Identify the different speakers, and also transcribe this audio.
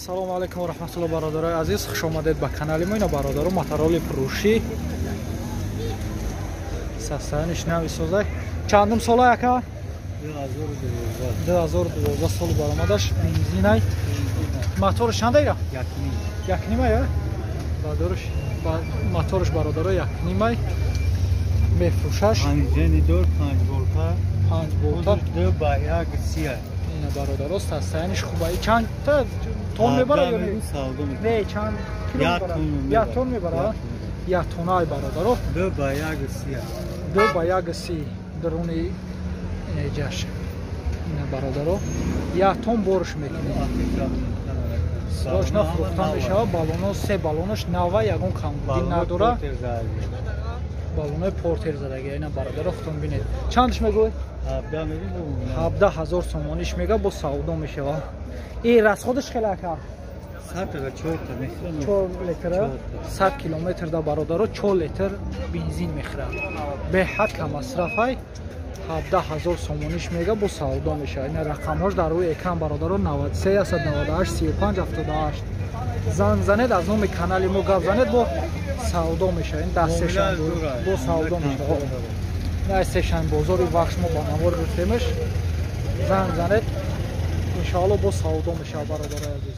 Speaker 1: Салому алейкум ва раҳматуллоҳи бародарои азиз, хуш омадед ба канали мо. Ина бародаро матороли фурӯшӣ састаяниш нави созай. Чандум сола яка? 2012 соли баромадаш. Бензинай. Моториш чанда ира? Якнимай я? Бародарош моториш бародаро якнимай. Мефрӯшаш.
Speaker 2: Анженидор 5 волта.
Speaker 1: 5 волта.
Speaker 2: 2 ба 1 сия.
Speaker 1: Ина бародаро састаяниш хубай. Чанд та тон мебара ё не? Не, чанд кило мебара? 1 тон мебара? 1 тонна бародаро.
Speaker 2: 2 ба 1 сия.
Speaker 1: 2 ба 1 си даруни ҷаш. Ина бародаро 1 тон бориш мекунад. Срош на фурӯхта мешава. Балоно 3 балонош 90 ягон камбуди надора. Балонои портер задагия. Ина бародаро худтон бинед. Чандш мегӯяд? 17,000 сомониш мега бо савдо мешава. И расходиш хеле ака? 4 литр 100 километр да бародаро 4 литр бензин мехӯрад. Беҳад камасрафай 17,000 сомониш мега бо савдо мешава. Ина рақамҳош дар рӯи экран бародаро 93 98 35 78. Занг занед аз номи канали мо гап занед бо савдо мешава. Ин дастешан бо савдо мешава. Ина сешан бозори вахш мо ба навор гуфтемеш. Занг занед иншоалло бо савдо мешава бародарои азиз.